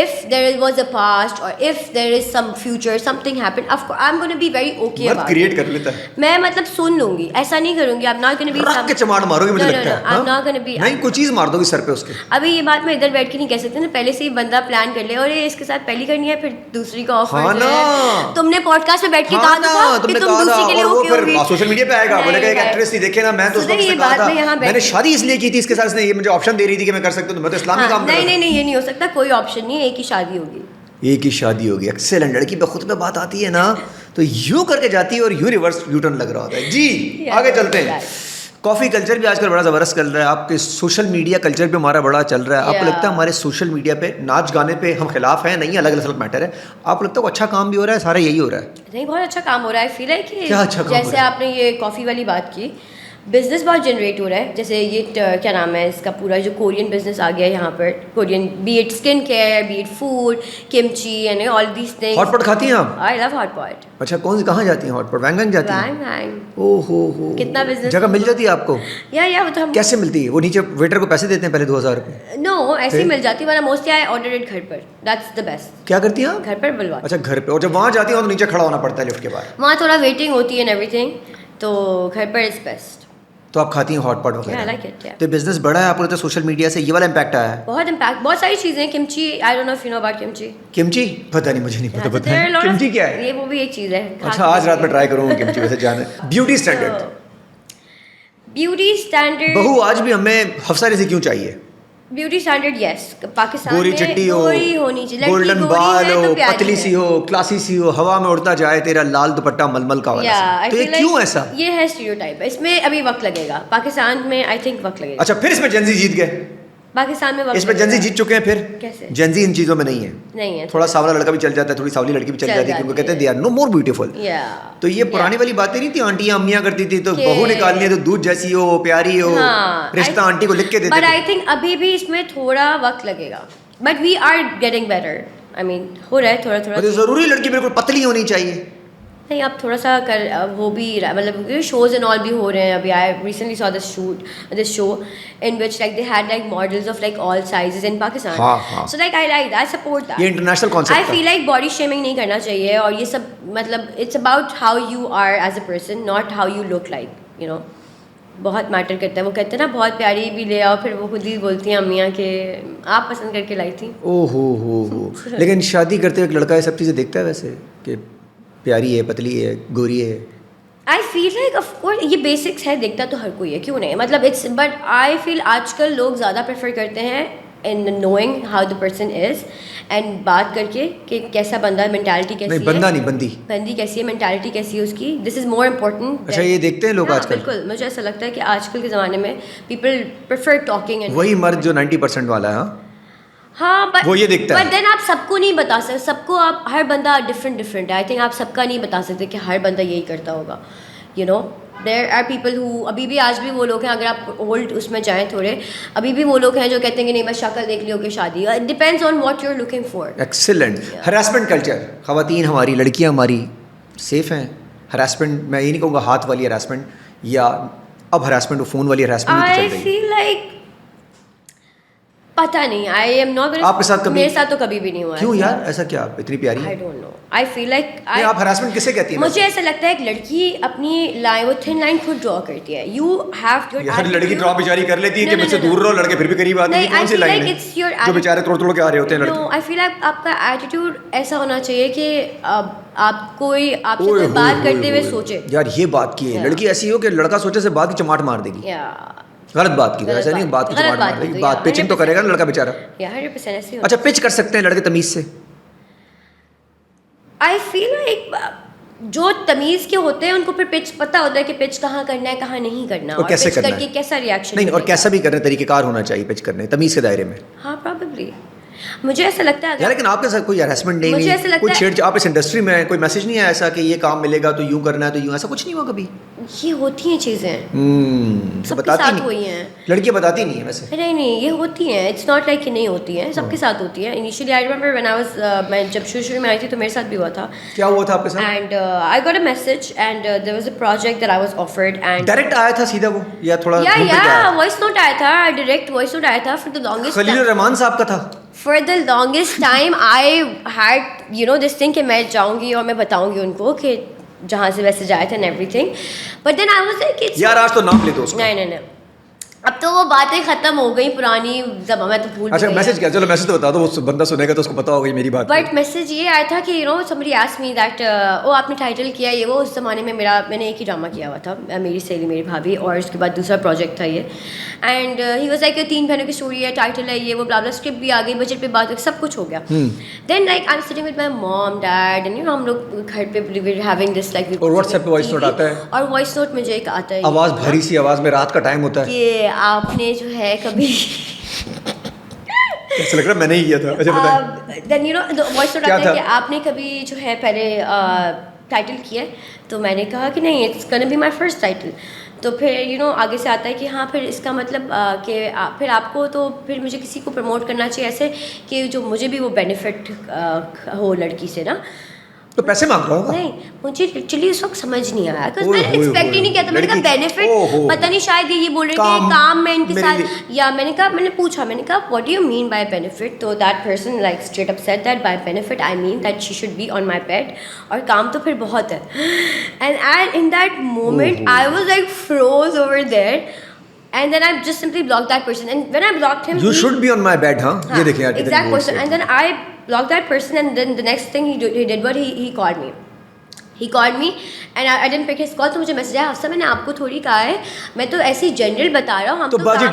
if there was a past or if there is some future, something happened, of course I'm going to be very okay about it. Create کر لیتا ہے. میں مطلب سن لوں گی, ایسا نہیں کروں گی. I'm not going to be رکھ کے چماڑ مارو گی, مجھے لگتا ہے. I'm not going to be, نہیں, کوئی چیز مار دو گی سر پہ اس کے. ابھی یہ بات میں ادھر بیٹھ کے نہیں کہہ سکتی نا, پہلے سے ہی بندہ پلان کر لے, اور یہ اس کے ساتھ پہلی کرنی ہے, پھر دوسری کا آفر جو ہے تم نے پوڈ کاسٹ میں بیٹھ کے کہا تھا کہ تم دوسری کے لیے اوکے ہوگی. سوشل میڈیا پہ آئے گا, بولے گا ایک ایکٹریس تھی, دیکھے نا, میں تو اس وقت سے کہا تھا میں نے شادی اس لیے کی تھی اس کے ساتھ, اس نے یہ مجھے آپشن دے رہی تھی کہ میں کر سکتا ہوں, تو میں تو اسلامی کام کر رہا تھا. نہیں, یہ نہیں ہو سکتا, کوئی آپشن نہیں, ایک ہی شادی ہوگی. ایک ہی شادی ہوگی. ایکسلنٹ. لڑکی پہ خود پہ بات آتی ہے نا, تو یوں کر کے جاتی ہے اور یوں ریورس یو ٹرن لگ رہا ہوتا ہے. جی آگے چلتے ہیں. کافی کلچر بھی آج کل بڑا زبردست چل رہا ہے. آپ کے سوشل میڈیا کلچر بھی ہمارا بڑا چل رہا ہے. آپ کو لگتا ہے ہمارے سوشل میڈیا پہ ناچ گانے پہ ہم خلاف ہیں؟ نہیں, الگ الگ میٹر ہے. آپ کو لگتا ہے اچھا کام بھی ہو رہا ہے, سارا یہی ہو رہا ہے؟ نہیں, بہت اچھا کام ہو رہا ہے. فیل ہے کہ کیا اچھا کام جیسے آپ نے یہ کافی والی بات کی, بزنس بہت جنریٹ ہو رہا ہے. جیسے یہ کیا نام ہے اس کا, پورا جو کورین بزنس آ گیا ہے یہاں پر, Korean, be it skin care, be it food, kimchi and all these things. Hot pot کھاتی ہیں آپ؟ آئی لو ہاٹ پاٹ. اچھا, کون سی کہاں جاتی ہیں ہاٹ پاٹ؟ وینگ جاتی ہیں؟ وینگ. او ہو, کتنا بزنس جگہ مل جاتی ہے آپ کو؟ یا وہ تو ہم کیسے ملتی ہے؟ وہ نیچے ویٹر کو پیسے دیتے ہیں پہلے 2000 روپے؟ نو, ایسے ہی مل جاتی ہے, ورنہ موسٹلی آئی آرڈر اٹ گھر پر. That's the best. کیا کرتی ہیں گھر پر بلوا. اچھا, گھر پہ. اور جب وہاں جاتی ہیں تو نیچے کھڑا ہونا پڑتا ہے لفٹ کے بعد, وہاں تھوڑا ویٹنگ ہوتی ہے اینڈ ایوری تھنگ, تو گھر پر از بیسٹ. تو آپ کھاتی ہیں ہاٹ پاٹ وغیرہ؟ Yeah. تو بزنس بڑا ہے آپ کو لگتا ہے سوشل میڈیا سے یہ والا امپیکٹ آیا ہے؟ بہت امپیکٹ, بہت ساری چیزیں. Kimchi, I don't know if you know about kimchi. Kimchi پتہ نہیں, مجھے نہیں پتہ. کمچی کیا ہے؟ یہ وہ بھی ایک چیز ہے. اچھا, آج رات میں ٹرائی کروں گا کمچی. ویسے جانا بیوٹی اسٹینڈرڈ, بیوٹی اسٹینڈرڈ, بہو آج بھی ہمیں حفصہ جیسی کیوں چاہیے؟ بیوٹی اسٹینڈرڈ یس, پاکستان گوری میں چٹی ہو, گوری ہونی چاہیے, گولڈن بال ہو, پتلی سی ہو, کلاسی سی ہو, ہوا میں اڑتا جائے تیرا لال دوپٹہ ململ کا والا. تو یہ کیوں ایسا؟ یہ ہے اسٹیریوٹائپ. اس میں ابھی وقت لگے گا, پاکستان میں آئی تھنک وقت لگے گا. اچھا, پھر اس میں جنزی جیت گئے. پاکستان میں اس میں جنزی جیت چکے ہیں. پھر کیسے؟ جنزی ان چیزوں میں نہیں ہے. نہیں ہے. تھوڑا ساولا لڑکا بھی چل جاتا ہے, تھوڑی ساولی لڑکی بھی چل جاتی ہے, کیونکہ کہتے ہیں they are know more beautiful. تو یہ پرانی والی باتیں نہیں تھی, آنٹیاں امیاں کرتی تھی, تو بہو نکالنی ہے تو دودھ جیسی ہو, پیاری ہو, رشتہ آنٹی کو لکھ کے دیتے. بٹ آئی تھنک ابھی بھی اس میں تھوڑا وقت لگے گا, but we are getting better. I mean ہو رہا ہے تھوڑا تھوڑا. ضروری لڑکی بالکل پتلی ہونی چاہیے؟ نہیں, اب تھوڑا سا کر وہ بھی مطلب شوز اینڈ آل بھی ہو رہے ہیں. ابھی I recently so this show in which like they had like models of like all sizes in Pakistan. So like I like that, I support that. یہ international concept I feel like body shaming نہیں کرنا چاہیے, اور یہ سب مطلب it's about how you are as a person, not how you look like, you know. بہت میٹر کرتا ہے. وہ کہتے ہیں نا بہت پیاری بھی لے آؤ, پھر وہ خود ہی بولتی ہیں امیاں کہ آپ پسند کر کے لائی تھی. او ہو. لیکن شادی کرتے ہوئے ایک لڑکا یہ سب چیزیں دیکھتا ہے ویسے کہ پیاری ہے, پتلی ہے, گوری ہے. آئی فیل لائک آف کورس یہ بیسکس ہے, دیکھتا تو ہر کوئی ہے, کیوں نہیں, مطلب اٹس, بٹ آئی فیل آج کل لوگ زیادہ پریفر کرتے ہیں in knowing how the person is, and بات کر کے کہ کیسا بندہ ہے, مینٹالٹی کیسی ہے. نہیں بندہ نہیں, بندی کیسی ہے, مینٹالٹی کیسی ہے اس کی, دس از مور امپورٹنٹ. اچھا یہ دیکھتے ہیں لوگ آج کل. بالکل, مجھے ایسا لگتا ہے کہ آج کل کے زمانے میں پیپل پریفر ٹاکنگ. وہی مرد جو 90% والا ہے. ہاں بٹ وہ یہ دیکھتا ہے. بٹ دین آپ سب کو نہیں بتا سکتے, سب کو آپ, ہر بندہ ڈفرینٹ ہے. آئی تھنک آپ سب کا نہیں بتا سکتے کہ ہر بندہ یہی کرتا ہوگا. You know there are people who, ابھی بھی آج بھی وہ لوگ ہیں, اگر آپ اولڈ اس میں جائیں تھوڑے, ابھی بھی وہ لوگ ہیں جو کہتے ہیں کہ نہیں بس شکل دیکھ لیو کہ شادی. It depends on what you are looking for. Excellent. Harassment culture, خواتین ہماری, لڑکیاں ہماری سیف ہیں ہراسمنٹ؟ میں یہ نہیں کہوں گا ہاتھ والی ہراسمنٹ, یا اب ہراسمنٹ فون والی ہراسمنٹ بھی تو چل رہی ہے. I feel like پتہ نہیں, آئی ایم ناٹ. آپ کے ساتھ کبھی؟ میرے ساتھ تو کبھی بھی نہیں ہوا. کیوں یار ایسا کیا, اتنی پیاری ہے؟ I don't know, I feel like آپ ہراسمنٹ کسے کہتی ہیں؟ مجھے ایسا لگتا ہے ایک لڑکی اپنی لائن, وہ تھن لائن خود ڈرا کرتی ہے. یو ہیو ٹو, ہر لڑکی ڈرا بیچاری کر لیتی ہے کہ مجھ سے دور رہو, لڑکے پھر بھی قریب آتے ہیں. کون سی لائن ہے جو بیچارے توڑ کے آ رہے ہوتے ہیں لڑکے؟ آئی فیل لائک آپ کا ایٹیٹیوڈ ایسا ہونا چاہیے کہ آپ کوئی آپ سے کوئی بات کرتے ہوئے سوچے. یار یہ بات کی ہے, لڑکی ایسی ہو کہ لڑکا سوچے سے بات کی چماٹ مار دے گی. غلط بات کی, ایسا نہیں بات کی چماٹ مار دے گی, بات پچنگ تو کرے گا نا لڑکا بیچارہ. اچھا پچ کر سکتے ہیں لڑکے تمیز سے؟ آئی فیل لائک جو تمیز کے ہوتے ہیں ان کو پھر پچ پتہ ہوتا ہے کہ پچ کہاں کرنا ہے کہاں نہیں کرنا, اور کیسے کرنا ہے, کیسا ریئیکشن. نہیں, اور کیسا بھی کرنا طریقہ کار ہونا چاہیے پچ کرنے تمیز کے دائرے میں. ہاں پرابیبلی, مجھے ایسا لگتا ہے. لیکن آپ کے ساتھ کوئی ہراسمنٹ نہیں ہوئی, کوئی چھیڑ, آپ اس انڈسٹری میں ہیں, کوئی میسج نہیں ہے ایسا کہ یہ کام ملے گا تو یوں کرنا ہے تو یوں, ایسا کچھ نہیں ہوا کبھی؟ یہ ہوتی ہیں چیزیں, سب کے ساتھ ہوئی ہیں. لڑکیاں بتاتی نہیں ہیں ویسے. نہیں یہ ہوتی ہیں, اٹس ناٹ لائک کہ نہیں ہوتی ہیں, سب کے ساتھ ہوتی ہیں. Initially I remember when I was, میں جب شروع میں آئی تھی تو میرے ساتھ بھی ہوا تھا. کیا ہوا تھا آپ کے ساتھ؟ And I got a message and there was a project that I was offered. And direct آیا تھا سیدھا وہ یا تھوڑا وائس نوٹ آیا تھا, ڈائریکٹ وائس نوٹ آیا تھا. فار دا لانگسٹ, خلیل الرحمان صاحب کا تھا. For the longest time I had you know this thing کہ میں جاؤں گی اور میں بتاؤں گی ان کو کہ جہاں سے ویسے جائے تھے اینڈ ایوری تھنگ. But then I was like یار آج تو نام لے دو اس کا. نہیں, اب تو وہ باتیں ختم ہو گئی, پرانی زبان میں تو بھول. اچھا میسج کیا, چلو میسج تو بتا دو, وہ بندہ سنے گا تو اس کو پتا ہوگی میری بات. بٹ میسج یہ آیا تھا کہ you know somebody asked me that وہ آپ نے ٹائٹل کیا یہ وہ. اس زمانے میں میں نے ایک ہی ڈرامہ کیا ہوا تھا, میری سہیلی میری بھابھی, اور اس کے بعد دوسرا پروجیکٹ تھا یہ. اینڈ ہی واز لائک 3 بہنوں کی اسٹوری ہے, ٹائٹل ہے یہ وہ, بلا بلا, اسکرپٹ بھی آ گئی, بجٹ پہ بات, سب کچھ ہو گیا. Then like I am sitting with my mom dad and you know ہم لوگ گھر پہ ہیونگ دس لائک, اور واٹس ایپ پہ وائس نوٹ آتا ہے, اور وائس نوٹ مجھے ایک آتا ہے, آواز بھاری سی آواز میں, رات کا ٹائم ہوتا ہے, کہ آپ نے جو ہے کبھی ایسا لگ رہا ہے میں نے ہی کیا تھا. اچھا بتائیں. Then you know voice note آتا ہے کہ آپ نے کبھی جو ہے پہلے ٹائٹل کیا ہے, تو میں نے کہا کہ نہیں it's gonna be my first title. تو پھر یو نو آگے سے آتا ہے کہ ہاں پھر اس کا مطلب کہ پھر آپ کو تو پھر مجھے کسی کو پروموٹ کرنا چاہیے ایسے کہ جو مجھے بھی وہ بینیفٹ ہو لڑکی سے نا. تو پیسے مانگ رہا ہوگا. نہیں مجھے ایکچولی اس وقت سمجھ نہیں آیا, میں نے ایکسپیکٹ ہی نہیں کیا تھا. میں نے کہا بینیفٹ پتہ نہیں, شاید یہ بول رہے کہ کام میں ان کے ساتھ, یا میں نے کہا, میں نے پوچھا, میں نے کہا what do you mean by benefit, تو that person like straight up said that by benefit I mean that she should be on my bed, اور کام تو پھر بہت ہے. And in that moment I was like froze over there. And then I just simply blocked that person. And when I blocked him, you should be on my bed, huh? یہ دیکھیں یار, exact person. And then I blocked that person, and then the next thing he did what he called me. He called me and I didn't pick his call. تو مجھے میسج آیا, حفصہ میں نے آپ کو تھوڑی کہا ہے, میں تو ایسی جنرل بتا رہا ہوں. تو باجی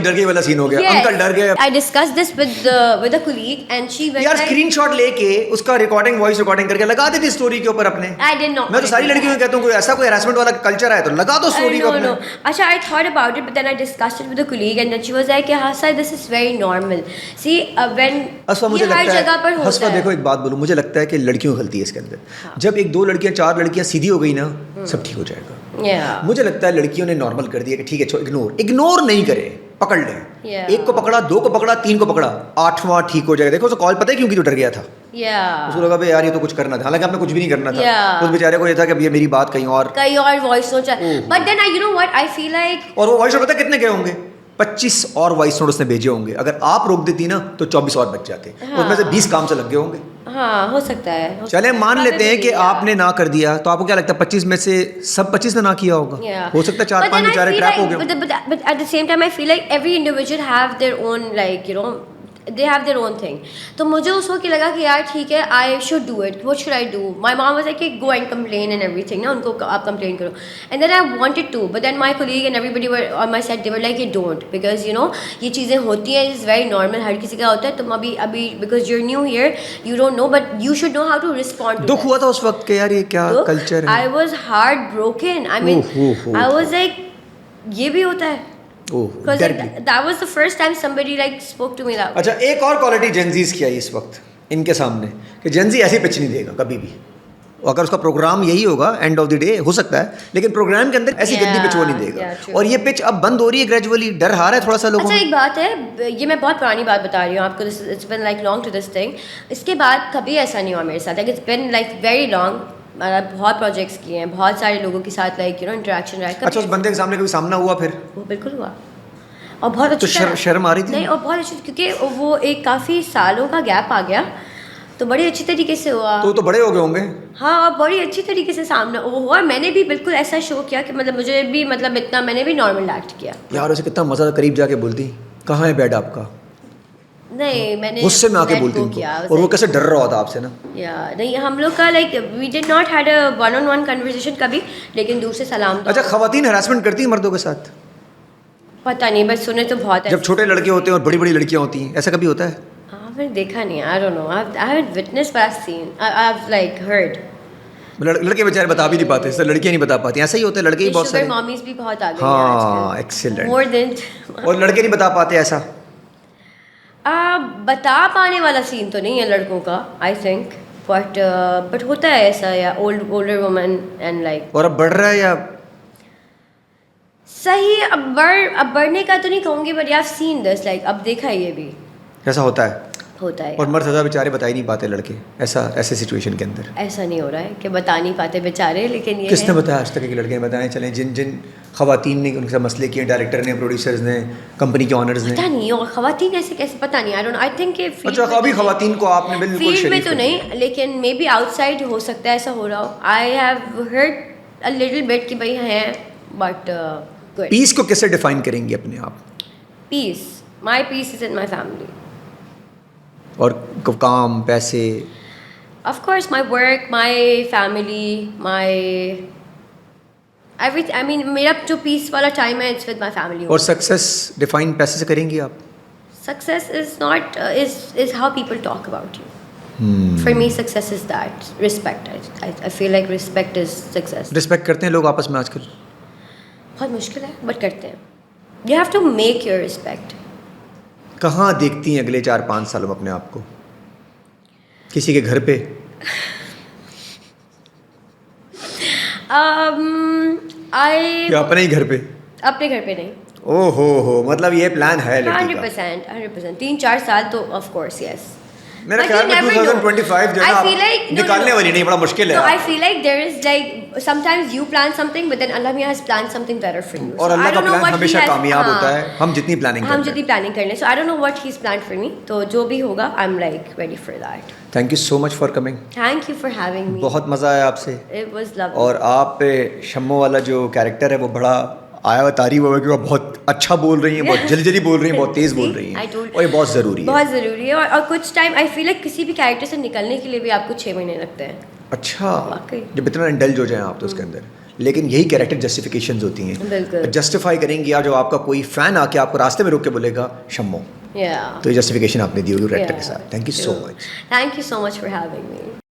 ڈر گئی والا سین ہو گیا, انکل ڈر گئے. I discussed this with a colleague and she went, یار اسکرین شاٹ لے کے اس کا ریکارڈنگ, وائس ریکارڈنگ کر کے لگا دیتی اسٹوری کے اوپر اپنے. I did not. میں تو ساری لڑکیوں کو کہتا ہوں کوئی ایسا کوئی ہراسمنٹ والا کلچر ہے تو لگا دو اسٹوری کو اپنے. اچھا I thought about it but then I discussed it with a colleague and then she was like Hafsa this is very normal. See when یہ ہر جگہ پر ہوتا ہے. حفصہ دیکھو ایک بات بولوں, مجھے لگتا ہے کہ لڑکیوں کی غلطی ہے اس کے اندر. جب 1-2 لڑکیاں 4 لڑکیاں سیدھی ہو گئی نا, سب ٹھیک ہو جائے گا. مجھے لگتا ہے لڑکیوں نے نارمل کر دیا کہ ٹھیک ہے اگنور نہیں کرے, پکڑ لیں. 1 کو پکڑا, 2 کو پکڑا, 3 کو پکڑا, 8واں ٹھیک ہو جائے گا. دیکھو اس کو کال پتہ ہے کیوں کی تو ڈر گیا تھا. اس کو لگا بھائی یار یہ تو کچھ کرنا تھا, حالانکہ آپ نے کچھ بھی نہیں کرنا تھا. اس بیچارے کو یہ تھا کہ یہ میری بات کہیں اور voice note. But then you know what I feel like, اور وہ وائس نوٹ پتہ کتنے گئے ہوں گے, 25 اور وائس نوٹ اس نے بھیجے ہوں گے. اگر آپ روک دیتی نا تو 24 اور بچ جاتے, اس میں سے 20 کام سے لگ گئے ہوں گے. ہاں ہو سکتا ہے. چلیں مان لیتے ہیں کہ آپ نے نہ کر دیا, تو آپ کو کیا لگتا ہے 25 میں سے سب 25 نے نہ کیا ہوگا؟ ہو سکتا ہے 4-5 بیچارے ٹریپ ہو گئے. But at the same time I feel like every individual have their own, like, you know, they have their own thing. تو مجھے اس وقت لگا کہ یار ٹھیک ہے, I should do it. What should I do? My mom was like, go and complain and everything. نا ان کو آپ complain کرو. And then I wanted to, but then my colleague and everybody were on my side, they were like, don't, because you know یہ چیزیں ہوتی ہیں, it's very normal, ہر کسی کا ہوتا ہے. تم ابھی because you're new here, you don't know, but you should know how to respond to. دکھ ہوا تھا اس وقت کہ یار یہ کیا کلچر ہے؟ I was heartbroken. I mean, I was like, یہ بھی ہوتا ہے. Because that was the first time somebody like spoke to me that way. اچھا, ایک اور کوالٹی جنزیز کی آئی اس وقت ان کے سامنے کہ جنزی ایسی پچ نہیں دے گا کبھی بھی. اگر اس کا پروگرام یہی ہوگا اینڈ آف دی ڈے ہو سکتا ہے, لیکن پروگرام کے اندر ایسی گندی پچ وہ نہیں دے گا. اور یہ پچ اب بند ہو رہی ہے گریجولی, ڈر ہار ہے تھوڑا سا لوگوں. اچھا ایک بات ہے, یہ میں بہت پرانی بات بتا رہی ہوں آپ کو, it's been like long to this thing. اس کے بعد کبھی ایسا نہیں ہوا میرے ساتھ, like it's been like very long. میں بہت پروجیکٹس کیے ہیں, بہت سارے لوگوں کے ساتھ لائک یو نو انٹریکشن رہا ہے. اچھا, اس بندے کے سامنے کبھی سامنا ہوا پھر؟ وہ بالکل ہوا, اور بہت اچھا. شرم آ رہی تھی؟ نہیں, اور بہت اچھی, کیونکہ وہ ایک کافی سالوں کا گیپ آ گیا, تو بڑی اچھی طریقے سے ہوا. تو بڑے ہو گئے ہوں گے. ہاں, اور بڑی اچھی طریقے سے سامنا وہ ہوا, اور میں نے بھی بالکل ایسا شو کیا کہ مطلب مجھے بھی مطلب اتنا میں نے بھی نارمل ایکٹ کیا. یار اسے کتنا مزہ, قریب جا کے بولتی کہاں ہے بیڈ آپ کا؟ نہیں, میں نے غصے میں آ کے بولتی ان کو, اور وہ کیسے ڈر رہا ہوتا آپ سے نا. یا نہیں, ہم لوگ کا like we did not had a one on one conversation کبھی, لیکن دور سے سلام. اچھا, خواتین ہراسمنٹ کرتی ہیں مردوں کے ساتھ؟ پتہ نہیں, بس سنے تو بہت ہے. جب چھوٹے لڑکے ہوتے ہیں اور بڑی بڑی لڑکیاں ہوتی ہیں, ایسا کبھی ہوتا ہے؟ ہاں, میں نے دیکھا نہیں, I don't know, I haven't witnessed but I've seen, I've like heard. لڑکے بیچارے بتا بھی نہیں پاتے, لڑکیاں نہیں بتا پاتی. ایسا ہی ہوتا ہے, لڑکے ہی بہت سارے. شوگر مامیز بھی بہت آ گئی ہیں. ہاں, ایکسیلنٹ. مور دین. اور لڑکے نہیں بتا پاتے ایسا؟ بتا پانے والا سین تو نہیں ہے لڑکوں کا, آئی تھنک, بٹ ہوتا ہے ایسا, یا اولڈر وومن اینڈ لائک. اور اب بڑھ رہا ہے یا صحیح؟ اب بڑھنے کا تو نہیں کہوں گی, but you have seen this, like اب دیکھا ہے یہ بھی ایسا ہوتا ہے. اور مرد زیادہ بیچارے بتا ہی نہیں پاتے لڑکے, ایسے سچویشن کے اندر ایسا نہیں ہو رہا ہے کہ بتا نہیں پاتے بیچارے, لیکن یہ کس نے بتایا آج تک کہ لڑکے بتائیں؟ چلیں جن خواتین نے ان کے ساتھ مسئلے کیے, ڈائریکٹر نے, پروڈیوسرز نے, کمپنی کے آنرز نے. پتہ نہیں, اور خواتین ایسے کیسے, پتہ نہیں, آئی تھنک کہ اچھا, ابھی خواتین کو آپ نے بالکل فیلڈ میں تو نہیں, لیکن مے بی آؤٹ سائڈ ہو سکتا ہے ایسا ہو رہا ہو. I have heard a little bit کہ بھائی ہیں, بٹ پیس کو کیسے ڈیفائن کریں گے اپنے آپ؟ Peace, my peace is in my family. اور کام, پیسے, of course my work, my family, my every, I mean میرا جو پیس والا ٹائم ہے اٹس ود مائی فیملی. اور سکسیس ڈیفائن پیسے سے کریں گی آپ؟ Success is not, is how people talk about you. For me success is that respect. I feel like respect is success. Respect کرتے ہیں لوگ آپس میں آج کل؟ بہت مشکل ہے, بٹ کرتے ہیں. You have to make your respect. کہاں دیکھتی ہیں اگلے 4-5 سالوں میں اپنے آپ کو؟ کسی کے گھر پہ؟ یا اپنے ہی گھر پہ؟ اپنے گھر پہ نہیں. او ہو, مطلب یہ پلان ہے لڑکی کا؟ 100%. 3-4 سال تو آف کورس یس. میرا خیال میں 2025 جو ہے نکالنے والی نہیں, بڑا مشکل ہے. No, I feel like there is like sometimes you plan something but then Allah Miya has planned something better for you. اور اللہ کا پلان ہمیشہ کامیاب ہوتا ہے, ہم جتنی پلاننگ کر لیں. So I don't know what he's planned for me. تو جو بھی ہوگا I'm like ready for that. Thank you so much for coming. Thank you for having me. بہت مزہ آیا آپ سے. It was lovely. اور آپ شمو والا جو کیریکٹر ہے وہ بڑا آیا ہوا تعریف ہوا کہ وہ بہت اچھا بول رہی ہیں, بہت جلدی جلدی بول رہی ہیں, بہت تیز بول رہی ہیں, اور یہ بہت ضروری ہے. بہت ضروری ہے. اور کچھ ٹائم آئی فیل لائک کسی بھی کیریکٹر سے نکلنے کے لیے بھی آپ کو 6 مہینے لگتے ہیں. اچھا, جب اتنا انڈلج ہو جائیں آپ تو اس کے اندر, لیکن یہی کیریکٹر جسٹیفیکیشنز ہوتی ہیں. بالکل جسٹیفائی کریں گے, یا جو آپ کا کوئی فین آ کے آپ کو راستے میں روک کے بولے گا شمو, تو یہ جسٹیفیکیشن آپ نے دی ہوگی کیریکٹر کے ساتھ. Thank you so much. Thank you so much for having me.